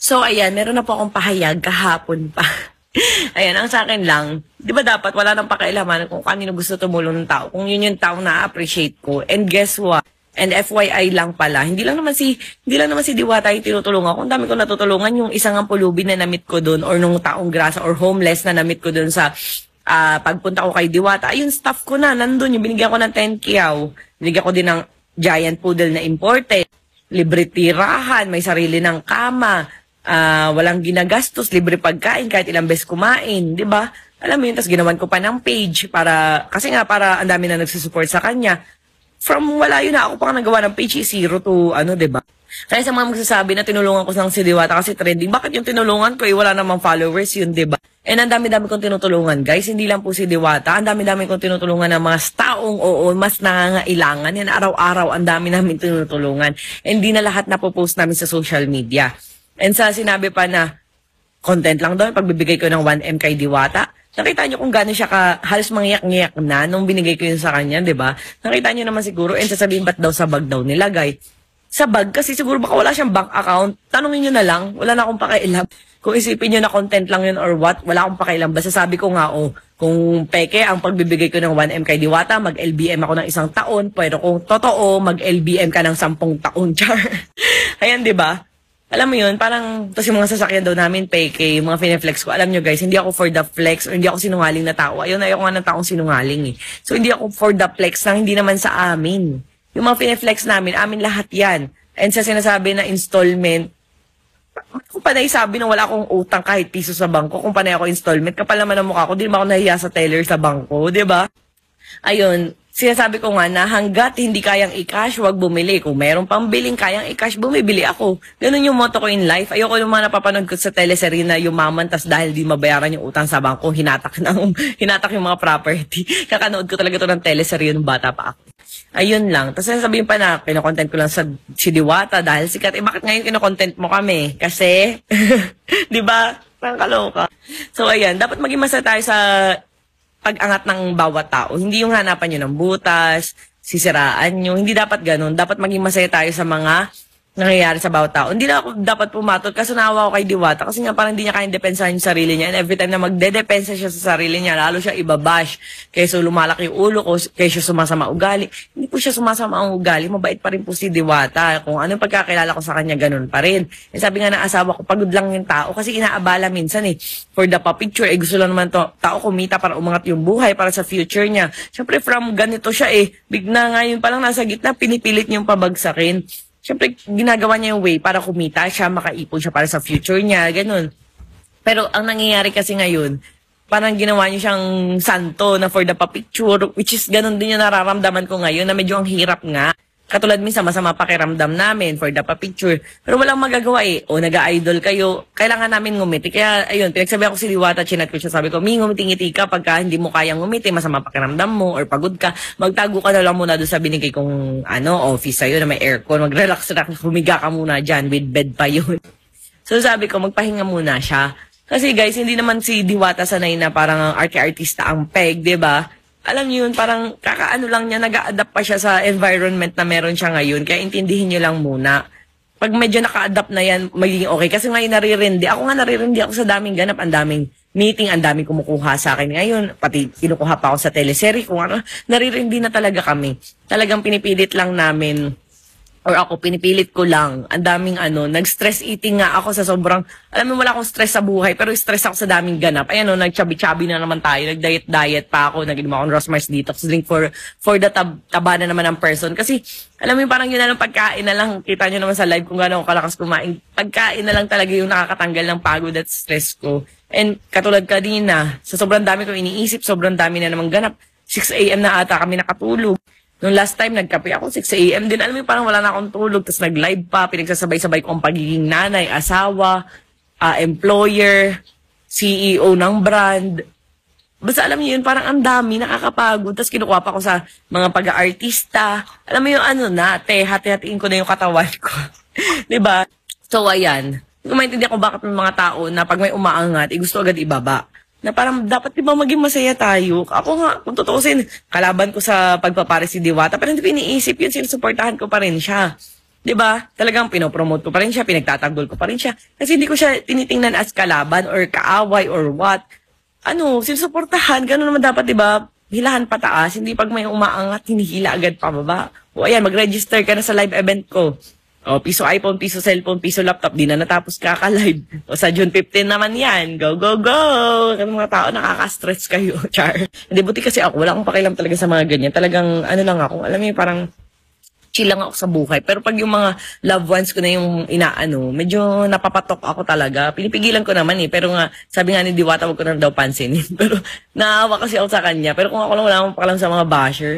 So, ayan, meron na po akong pahayag kahapon pa. Ayan, ang sa akin lang, di ba dapat wala nang pakialaman kung kanino gusto tumulong ng tao, kung yun yung tao na-appreciate ko. And guess what? And FYI lang pala, hindi lang naman si Diwata yung tinutulungan ko. Ang dami ko natutulungan yung isang ampulubi na namit ko doon or nung taong grasa or homeless na namit ko doon sa pagpunta ko kay Diwata. Ayun, staff ko na, nandun yung binigyan ko ng 10 kiyaw. Binigyan ko din ng giant poodle na imported. Libre tirahan, may sarili ng kama, walang ginagastos, libre pagkain kahit ilang beses kumain, di ba? Alam mo yun, tas ginawan ko pa ng page kasi para ang dami na nagsusupport sa kanya. From wala yun na ako pa nagawa ng page 0 to di ba? Kaya sa mga magsasabi na tinulungan ko lang si Diwata kasi trending, bakit yung tinulungan ko wala namang followers yun, di ba? And ang dami-dami kong tinutulungan, guys. Hindi lang po si Diwata, ang dami-dami kong tinutulungan ng mga taong mas nangangailangan. Yan, araw-araw, ang dami namin tinutulungan. Hindi na lahat na po-post namin sa social media. And sa sinabi pa na content lang doon, pagbibigay ko ng 1M kay Diwata, nakita nyo kung gano'n siya halos mangyak-ngyak na nung binigay ko yun sa kanya, di ba? Nakita nyo naman siguro, and sasabihin ba't daw sa bag daw nilagay? Sa bag, kasi siguro baka wala siyang bank account, tanungin nyo na lang, wala na akong pakailam. Kung isipin nyo na content lang yun or what, wala akong pakailam. Basta sabi ko nga, kung peke ang pagbibigay ko ng 1M kay Diwata, mag-LBM ako ng 1 taon, pero kung totoo, mag-LBM ka ng 10 taon, char. Ayan, di ba? Alam mo yun, parang, tapos yung mga sasakyan daw namin, peke, yung mga fineflex ko. Alam nyo guys, hindi ako for the flex or hindi ako sinungaling na tao. Ayun, ayoko nga ng taong sinungaling eh. So, hindi ako for the flex lang, hindi naman sa amin. Yung mga fineflex namin, amin lahat yan. And sa sinasabi na installment, kung panay sabi na wala akong utang kahit piso sa bangko, kung panay ako installment, kapal naman ang mukha ko, di naman ako nahiya sa teller sa bangko, di ba? Ayun, sinasabi ko nga na hanggat hindi kayang i-cash, wag bumili. Kung meron pang biling kayang i-cash, bumibili ako. Ganun yung motto ko in life. Ayoko yung mga napapanood ko sa teleserye na yumaman, tas dahil di mabayaran yung utang sa bangko, hinatak yung mga property. Kakanood ko talaga to ng teleserye nung bata pa ako. Ayun lang. Tapos sabihin pa na, kinokontent ko lang si Diwata dahil sikat. Bakit ngayon kinokontent mo kami? Kasi, di ba? Parang kaloka. So, ayan. Dapat maging masaya tayo sa pag-angat ng bawat tao. Hindi yung hanapan nyo ng butas, sisiraan nyo. Hindi dapat ganun. Dapat maging masaya tayo sa mga nangyayari sa bawat tao. Hindi na ako dapat pumatol kasi naawa ko kay Diwata kasi nga parang hindi niya kayang depensahan yung sarili niya and every time na magdedepensa siya sa sarili niya, lalo siya ibabash kaysa lumalaki yung ulo ko, kaysa sumasama ugali. Hindi po siya sumasama ang ugali, mabait pa rin po si Diwata. Kung anong pagkakilala ko sa kanya, ganun pa rin. Eh, sabi nga ng asawa ko, pagod lang yung tao kasi inaabala minsan for the picture, gusto lang naman to tao kumita para umangat yung buhay para sa future niya. Siyempre from ganito siya bigla ngayon pa lang nasa gitna, pinipilit niyong pabagsakin. Siyempre, ginagawa niya yung way para kumita siya, makaipon siya para sa future niya, ganun. Pero ang nangyayari kasi ngayon, parang ginawa niya siyang santo na for the picture, which is ganun din yung nararamdaman ko ngayon na medyo ang hirap nga. Katulad minsan, masama pakiramdam namin for the picture. Pero walang magagawa nag-idol kayo, kailangan namin ngumiti. Kaya, ayun, pinagsabi ako si Diwata, chinat ko siya, sabi ko, ngumiti-ngiti ka pagka hindi mo kayang ngumiti, masama pakiramdam mo, or pagod ka, magtago ka na lang muna doon sa binigay kong, office sa'yo na may aircon, mag-relax, humiga ka muna dyan, with bed pa yun. So, sabi ko, magpahinga muna siya. Kasi guys, hindi naman si Diwata sanay na parang arte-artista ang peg, diba? Alam niyo yun, parang kakaano lang niya, nag-a-adapt pa siya sa environment na meron siya ngayon. Kaya intindihin niyo lang muna. Pag medyo naka-adapt na yan, magiging okay. Kasi ngayon naririndi. Ako nga naririndi ako sa daming ganap. Ang daming meeting, ang daming kumukuha sa akin ngayon. Pati kinukuha pa ako sa teleserye. Kung ano, naririndi na talaga kami. Talagang pinipilit lang namin. Or ako, pinipilit ko lang. Ang daming nag-stress eating nga ako sa sobrang, alam mo, wala akong stress sa buhay, pero stress ako sa daming ganap. Ayan nag-chubby-chubby na naman tayo, nag-diet-diet pa ako, nag-inom akong Rosmar's Detox drink for the taba na naman ng person. Kasi, alam mo parang yun na lang pagkain na lang, kita nyo naman sa live kung gano'n ako kalakas kumain. Pagkain na lang talaga yung nakakatanggal ng pagod at stress ko. And katulad kanina, sa sobrang dami ko iniisip, sobrang dami na naman ganap. 6 AM na ata kami nakatulog. Nung last time, nagkape ako, 6 AM din. Alam mo, parang wala na akong tulog. Tapos nag-live pa, pinagsasabay-sabay ko ang pagiging nanay, asawa, employer, CEO ng brand. Basta alam niyo yun, parang ang dami, nakakapagod. Tapos kinukuha pa ako sa mga pag-aartista. Alam mo yung hati-hatiin ko na yung katawan ko. Diba? So, ayan. Hindi ko maintindihan kung bakit may mga tao na pag may umaangat, gusto agad ibaba. Na parang dapat di ba maging masaya tayo? Ako nga, kung tutuusin, kalaban ko sa pagpapare si Diwata, pero hindi ko iniisip yun, sinusuportahan ko pa rin siya. 'Di ba? Talagang pinopromote ko pa rin siya, pinagtatanggol ko pa rin siya. Kasi hindi ko siya tinitingnan as kalaban or kaaway or what. Ano, sinusuportahan, gano'n naman dapat, 'di ba? Hilahan pataas, hindi pag may umaangat, hinihila agad pababa. O ayan, mag-register ka na sa live event ko. O, piso iPhone, piso cellphone, piso laptop, di na natapos kaka-live. O, sa June 15 naman yan. Go, go, go! Kasi mga tao, nakaka-stress kayo, char. Hindi, buti kasi ako, wala akong pakialam talaga sa mga ganyan. Talagang, ano lang ako, alam mo yung parang chill lang ako sa buhay. Pero pag yung mga loved ones ko na yung inaano, medyo napapatok ako talaga. Pinipigilan ko naman eh. Pero nga, sabi nga ni Diwata, wag ko na daw pansinin. Pero naawa kasi ako sa kanya. Pero kung ako lang wala akong pakialam sa mga basher.